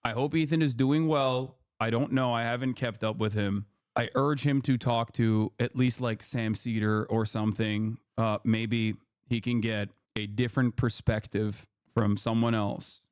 I hope Ethan is doing well. I don't know. I haven't kept up with him. I urge him to talk to at least like Sam Cedar or something. Maybe he can get a different perspective from someone else.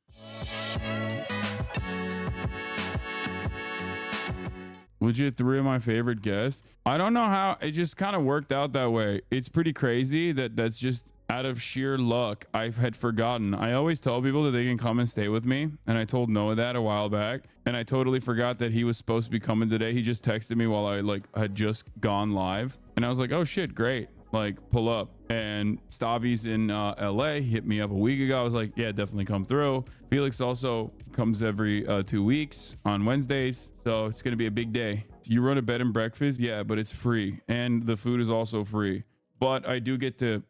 Legit 3 of my favorite guests. I don't know how it just kind of worked out that way. It's pretty crazy that's just out of sheer luck. I had forgotten. I always tell people that they can come and stay with me. And I told Noah that a while back. And I totally forgot that he was supposed to be coming today. He just texted me while I had just gone live. And I was like, oh shit, great. Like, pull up. And Stavi's in LA. He hit me up a week ago. I was like, yeah, definitely come through. Felix also comes every 2 weeks on Wednesdays. So it's going to be a big day. You run a bed and breakfast? Yeah, but it's free. And the food is also free. But I do get to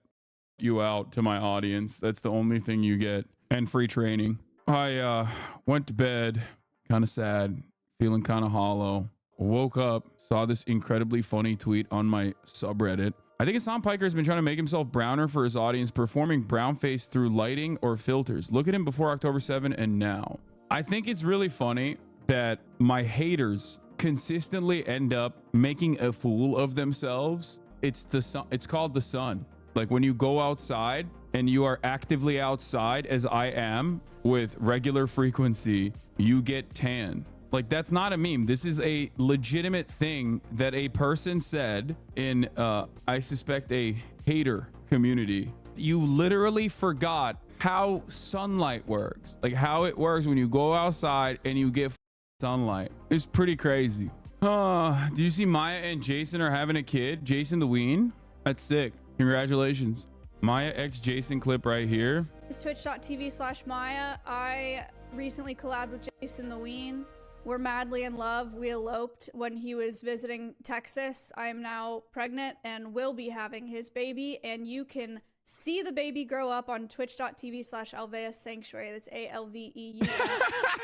you out to my audience. That's the only thing you get. And free training. I went to bed kind of sad, feeling kind of hollow. Woke up, saw this incredibly funny tweet on my subreddit. I think Hassan Piker has been trying to make himself browner for his audience, performing brown face through lighting or filters. Look at him before October 7 and now. I think it's really funny that my haters consistently end up making a fool of themselves. It's the sun. It's called the sun. Like when you go outside and you are actively outside, as I am with regular frequency, you get tan. Like, that's not a meme. This is a legitimate thing that a person said in, I suspect, a hater community. You literally forgot how sunlight works. Like, how it works when you go outside and you get sunlight. It's pretty crazy. Do you see Maya and Jason are having a kid? JasonTheWeen? That's sick. Congratulations. Maya x Jason clip right here. It's twitch.tv/Maya. I recently collabed with JasonTheWeen. We're madly in love. We eloped when he was visiting Texas. I am now pregnant and will be having his baby. And you can see the baby grow up on twitch.tv/Alveus Sanctuary. That's ALVEUS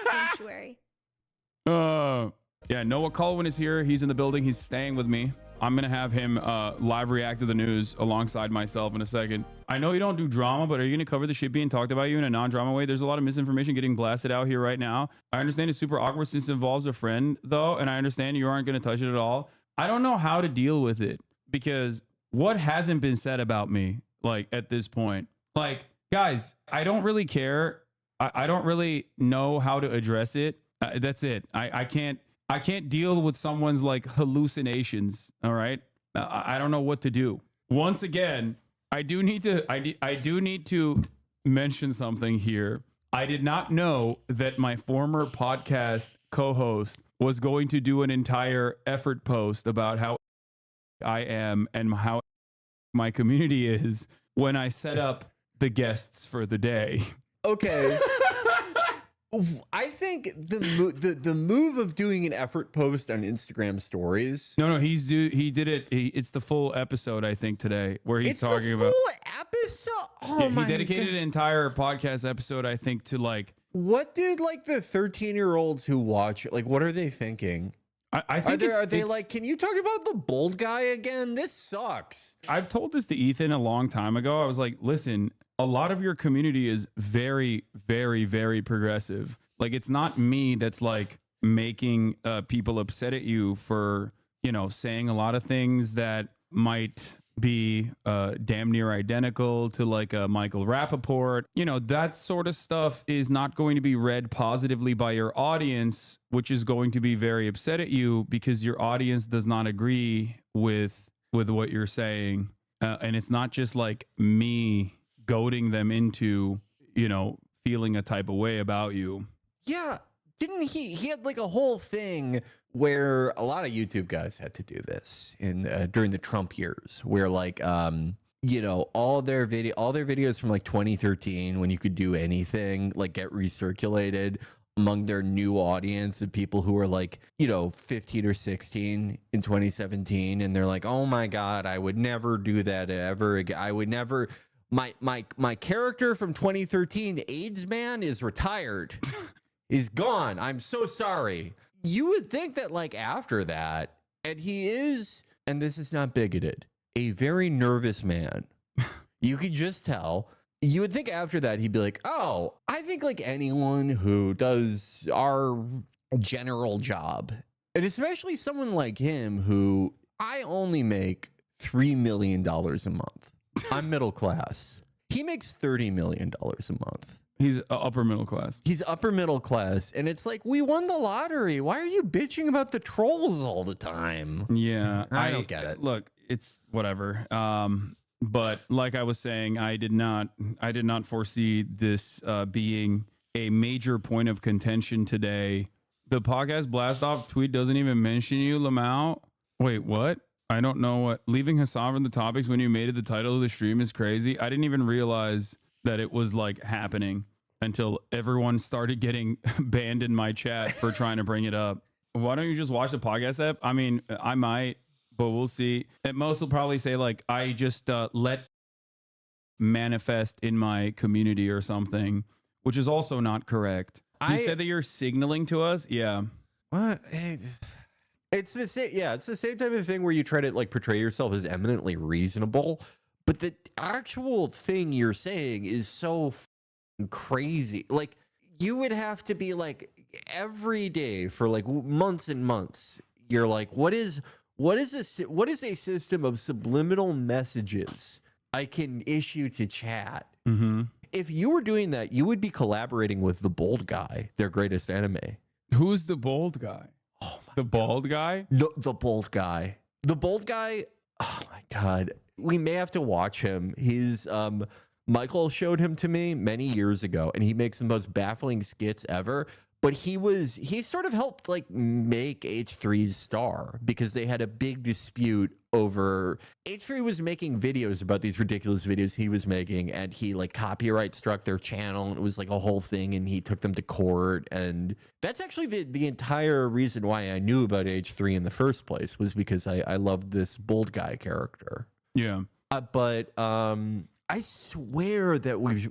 Sanctuary. Yeah, Noah Colwyn is here. He's in the building. He's staying with me. I'm going to have him live react to the news alongside myself in a second. I know you don't do drama, but are you going to cover the shit being talked about you in a non-drama way? There's a lot of misinformation getting blasted out here right now. I understand it's super awkward since it involves a friend, though, and I understand you aren't going to touch it at all. I don't know how to deal with it because what hasn't been said about me, like, at this point? Like, guys, I don't really care. I don't really know how to address it. That's it. I can't deal with someone's like hallucinations. All right. I don't know what to do. Once again, I do need to mention something here. I did not know that my former podcast co-host was going to do an entire effort post about how I am and how my community is when I set up the guests for the day. Okay. I think the move of doing an effort post on Instagram stories. No, he did it. It's the full episode, I think, today where he's talking about full episode. Oh my! He dedicated an entire podcast episode, I think, to like. What did like the 13-year-olds who watch it? Like, what are they thinking? I think are they like, can you talk about the bold guy again? This sucks. I've told this to Ethan a long time ago. I was like, listen, a lot of your community is very, very, very progressive. Like, it's not me that's like making people upset at you for, saying a lot of things that might be damn near identical to like a Michael Rappaport. That sort of stuff is not going to be read positively by your audience, which is going to be very upset at you because your audience does not agree with what you're saying. And it's not just like me goading them into, feeling a type of way about you. Yeah. Didn't he had like a whole thing where a lot of YouTube guys had to do this during the Trump years where like, all their videos from like 2013, when you could do anything, like get recirculated among their new audience of people who were like, 15 or 16 in 2017. And they're like, oh my God, I would never do that ever again. I would never. My character from 2013, AIDS man, is retired. He's gone. I'm so sorry. You would think that like after that, and he is, and this is not bigoted, a very nervous man. You could just tell you would think after that he'd be like, oh, I think like anyone who does our general job, and especially someone like him who I only make $3 million a month. I'm middle class. He makes $30 million a month. He's upper middle class. He's upper middle class. And it's like, we won the lottery. Why are you bitching about the trolls all the time? Yeah. I don't get it. Look, it's whatever. But like I was saying, I did not foresee this being a major point of contention today. The podcast blast off tweet doesn't even mention you, Lamau. Wait, what? I don't know what. Leaving Hasan from the topics when you made it the title of the stream is crazy. I didn't even realize that it was like happening until everyone started getting banned in my chat for trying to bring it up. Why don't you just watch the podcast app? I mean, I might, but we'll see. At most, will probably say like, I just let manifest in my community or something, which is also not correct. He said that you're signaling to us. Yeah. What? It's the same. Yeah, it's the same type of thing where you try to like portray yourself as eminently reasonable, but the actual thing you're saying is so crazy. Like you would have to be like every day for like months and months. You're like, what is a system of subliminal messages I can issue to chat? Mm-hmm. If you were doing that, you would be collaborating with the bald guy, their greatest enemy. Who's the bald guy? Oh my The bald guy? No, the bald guy. The bald guy. Oh my God. We may have to watch him. He's Michael showed him to me many years ago, and he makes the most baffling skits ever. But he sort of helped like make H3's star because they had a big dispute over H3 was making videos about these ridiculous videos he was making, and he like copyright struck their channel, and it was like a whole thing, and he took them to court. And that's actually the entire reason why I knew about H3 in the first place, was because I loved this bold guy character. Yeah. But I swear that we've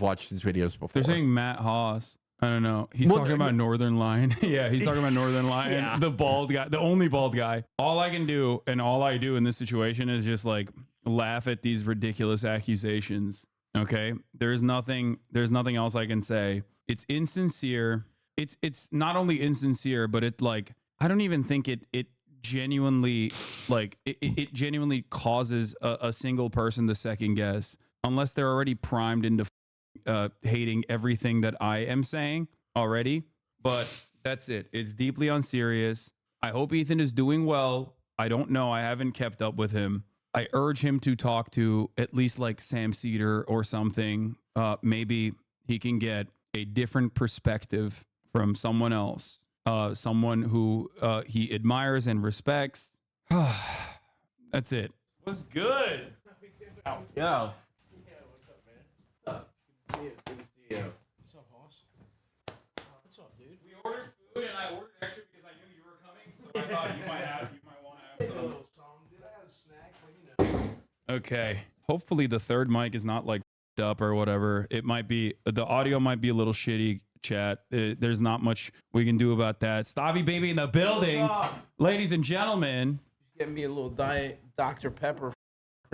watched his videos before. They're saying Matt Haas. I don't know. He's talking about Northern Lion. Yeah, he's talking about Northern Lion. Yeah. The bald guy, the only bald guy. All I can do and all I do in this situation is just like laugh at these ridiculous accusations. Okay? There's nothing else I can say. It's insincere. It's not only insincere, but it's like I don't even think it genuinely like it genuinely causes a single person to second guess unless they're already primed into hating everything that I am saying already. But that's it. It's deeply unserious. I hope Ethan is doing well. I don't know. I haven't kept up with him. I urge him to talk to at least like Sam Cedar or something. Maybe he can get a different perspective from someone else. Someone who he admires and respects. That's it. What's good? Yeah. What's up, man? What's up? Good to see you. What's up, boss? What's up, dude? We ordered food and I ordered extra because I knew you were coming, so I thought you might want to have some. Dude, I had a snack, but you know. Okay. Hopefully the third mic is not like up or whatever. It might be, the audio might be a little shitty. Chat. There's not much we can do about that. Stavy baby in the building, ladies and gentlemen. Just get me a little diet Dr. Pepper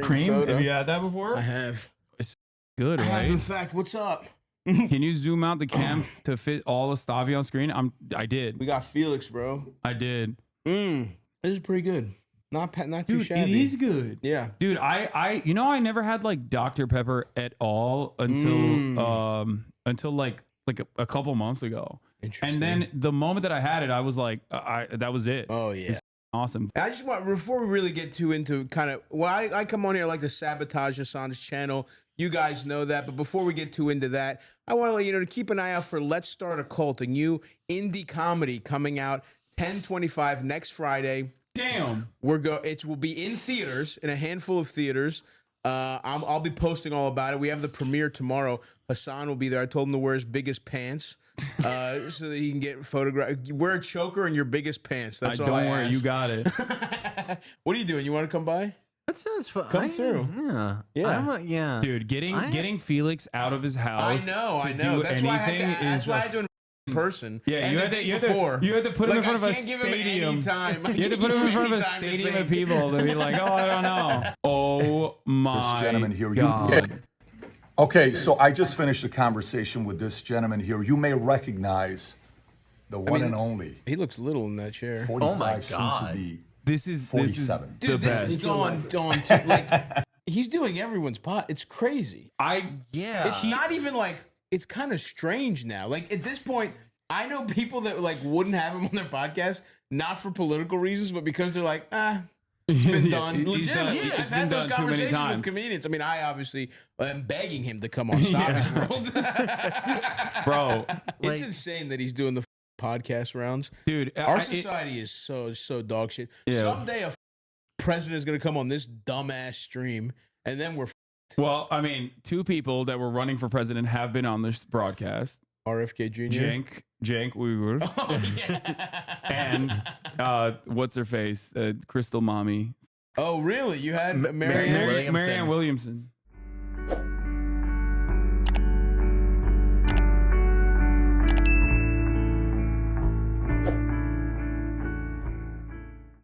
Cream. soda. Have you had that before? I have. It's good, I right? have, in fact. What's up? Can you zoom out the cam to fit all of Stavy on screen? I did. We got Felix, bro. I did. This is pretty good. Not too Dude, shabby. it is good. Yeah. Dude, I never had like Dr. Pepper at all until like a couple months ago. And then the moment that I had it, I was like, that was it. Oh yeah. It's awesome. I just want, before we really get too into kind of, well, I come on here, I like to sabotage Hasan's channel. You guys know that. But before we get too into that, I want to let you know to keep an eye out for Let's Start a Cult, a new indie comedy coming out 10/25 next Friday. Damn. It will be in theaters, in a handful of theaters. I'll be posting all about it. We have the premiere tomorrow. Hasan will be there. I told him to wear his biggest pants so that he can get photographed. Wear a choker and your biggest pants. That's all don't I worry. ask. You got it. What are you doing? You want to come by? That sounds fun. Come through. Yeah. Yeah. Dude, getting Felix out of his house. I know. Do That's why I anything had to, is that's why I had to person. Yeah, and you the had to, day you, before. had to, you had to put him in front of a can't give him any stadium. time. You had to put him in front of a stadium of people to be like, oh, I don't know. Oh my gentleman here, God. Okay, so I just finished a conversation with this gentleman here. You may recognize the one and only. He looks little in that chair. 45, Oh my soon God. to be This is 47. the Dude, this best. is gone too. Like, he's doing everyone's pot. It's crazy. It's not even like, it's kind of strange now. Like, at this point, I know people that like wouldn't have him on their podcast, not for political reasons, but because they're like, it's been done. He's Legitimately, done. I've It's had been those done too many conversations with times. comedians. I mean, I obviously am begging him to come on Stavros World. Bro, It's insane that he's doing the podcast rounds. dude, Our society is so dog shit. Yeah. Someday a president is gonna come on this dumbass stream, and then we're well, I mean, two people that were running for president have been on this broadcast. RFK Jr. Cenk Uygur, Oh, yeah. and what's her face, Crystal Mommy, Oh, really? You had Marianne? Williamson. Marianne Williamson.